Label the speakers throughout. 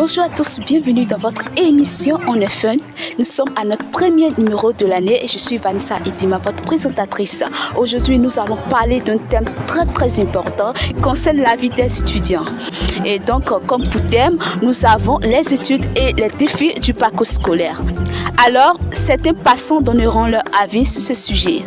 Speaker 1: Bonjour à tous, bienvenue dans votre émission On est fun. Nous sommes à notre premier numéro de l'année et je suis Vanessa Edima, votre présentatrice. Aujourd'hui, nous allons parler d'un thème très important qui concerne la vie des étudiants. Et donc, comme pour thème, nous avons les études et les défis du parcours scolaire. Alors, certains passants donneront leur avis sur ce sujet.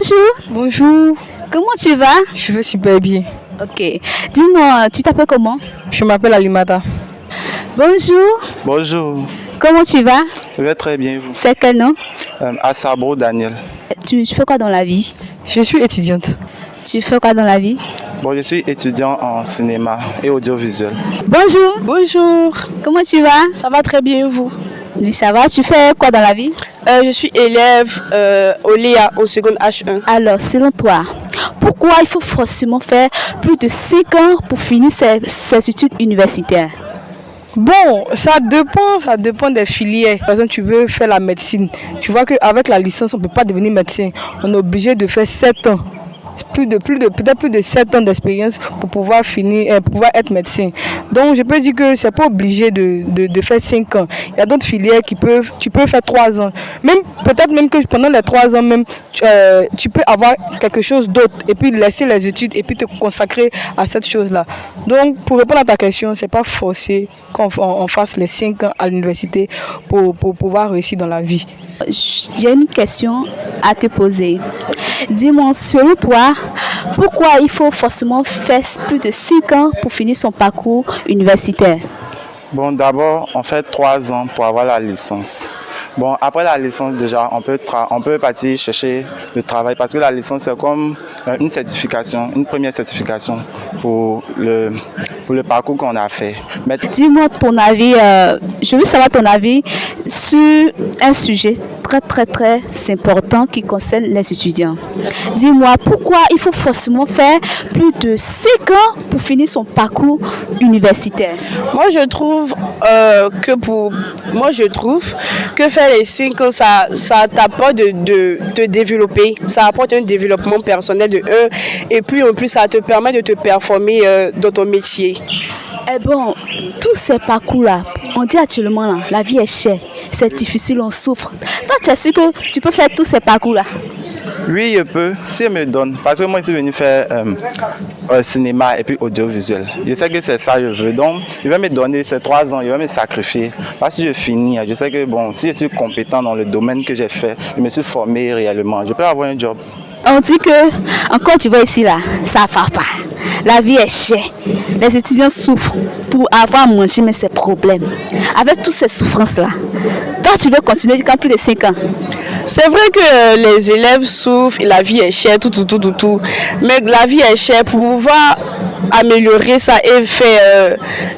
Speaker 1: Bonjour.
Speaker 2: Bonjour.
Speaker 1: Comment tu vas?
Speaker 2: Je vais super bien.
Speaker 1: Ok. Dis-moi, tu t'appelles comment?
Speaker 2: Je m'appelle Alimata.
Speaker 1: Bonjour.
Speaker 3: Bonjour.
Speaker 1: Comment tu vas?
Speaker 3: Je vais très bien, vous?
Speaker 1: C'est quel nom?
Speaker 3: Asabro Daniel.
Speaker 1: Tu fais quoi dans la vie?
Speaker 2: Je suis étudiante.
Speaker 1: Tu fais quoi dans la vie?
Speaker 3: Bon, je suis étudiant en cinéma et audiovisuel.
Speaker 1: Bonjour.
Speaker 2: Bonjour.
Speaker 1: Comment tu vas?
Speaker 2: Ça va très bien, vous?
Speaker 1: Oui, ça va. Tu fais quoi dans la vie?
Speaker 2: Je suis élève au Léa, au seconde H1.
Speaker 1: Alors, selon toi, pourquoi il faut forcément faire plus de 5 ans pour finir ses études universitaires?
Speaker 2: Bon, ça dépend des filières. Par exemple, tu veux faire la médecine. Tu vois qu'avec la licence, on ne peut pas devenir médecin. On est obligé de faire 7 ans. Peut-être plus de 7 ans d'expérience pour pouvoir être médecin. Donc je peux dire que c'est pas obligé de faire 5 ans. Il y a d'autres filières tu peux faire 3 ans. Peut-être même que pendant les 3 ans même, tu peux avoir quelque chose d'autre et puis laisser les études et puis te consacrer à cette chose-là. Donc pour répondre à ta question, c'est pas forcé qu'on fasse les 5 ans à l'université pour pouvoir réussir dans la vie.
Speaker 1: J'ai une question à te poser. Dis-moi, selon toi, pourquoi il faut forcément faire plus de 5 ans pour finir son parcours universitaire?
Speaker 3: Bon, d'abord, on fait 3 ans pour avoir la licence. Bon, après la licence, déjà, on peut partir chercher le travail parce que la licence, c'est comme une certification, une première certification pour le parcours qu'on a fait. Mais...
Speaker 1: Dis-moi ton avis, je veux savoir ton avis sur un sujet très important qui concerne les étudiants. Dis-moi, pourquoi il faut forcément faire plus de 5 ans pour finir son parcours universitaire?
Speaker 4: Moi, je trouve que faire les 5 ans, ça t'apporte de développer. Ça apporte un développement personnel de 1. Et puis, en plus, ça te permet de te performer dans ton métier.
Speaker 1: Eh bon, tous ces parcours-là, on dit actuellement, là, la vie est chère, c'est difficile, on souffre. Toi, tu es sûr que tu peux faire tous ces parcours-là?
Speaker 3: Oui, je peux, si elle me donne. Parce que moi, je suis venu faire cinéma et puis audiovisuel. Je sais que c'est ça que je veux. Donc, il va me donner ces 3 ans, il va me sacrifier. Parce que je finis, je sais que bon, si je suis compétent dans le domaine que j'ai fait, je me suis formé réellement, je peux avoir un job.
Speaker 1: On dit que en Côte d'Ivoire ici là, ça ne va pas. La vie est chère. Les étudiants souffrent pour avoir mangé, mais c'est problème. Avec toutes ces souffrances-là, toi tu veux continuer quand plus de 5 ans?
Speaker 4: C'est vrai que les élèves souffrent, et la vie est chère, tout. Mais la vie est chère pour pouvoir améliorer ça et faire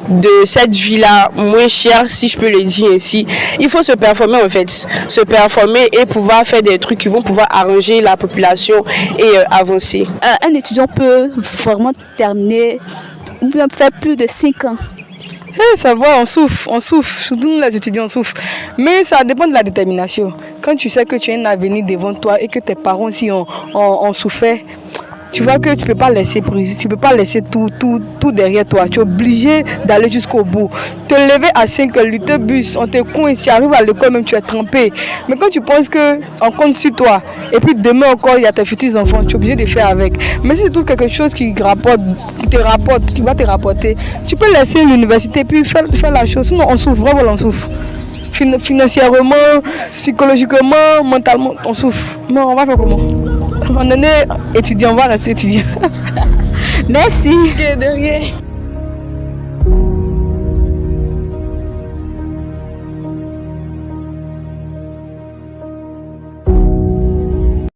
Speaker 4: de cette vie-là moins chère, si je peux le dire ainsi. Il faut se performer en fait. Se performer et pouvoir faire des trucs qui vont pouvoir arranger la population et avancer.
Speaker 1: Un étudiant peut vraiment terminer, ou bien faire plus de 5 ans.
Speaker 2: Ça va, on souffre, surtout nous les étudiants on souffre. Mais ça dépend de la détermination. Quand tu sais que tu as un avenir devant toi et que tes parents aussi ont souffert, tu vois que tu ne peux pas laisser prise, tu ne peux pas laisser tout derrière toi. Tu es obligé d'aller jusqu'au bout. Te lever à 5 heures, l'autobus, on te coince, tu arrives à l'école même, tu es trempé. Mais quand tu penses qu'on compte sur toi, et puis demain encore, il y a tes futurs enfants, tu es obligé de faire avec. Mais si tu trouves quelque chose qui va te rapporter, tu peux laisser l'université et puis faire la chose. Sinon, on souffre, vraiment on souffre. Financièrement, psychologiquement, mentalement, on souffre. Non, on va faire comment? On est étudiant, on va rester étudiant.
Speaker 1: Merci.
Speaker 2: De rien.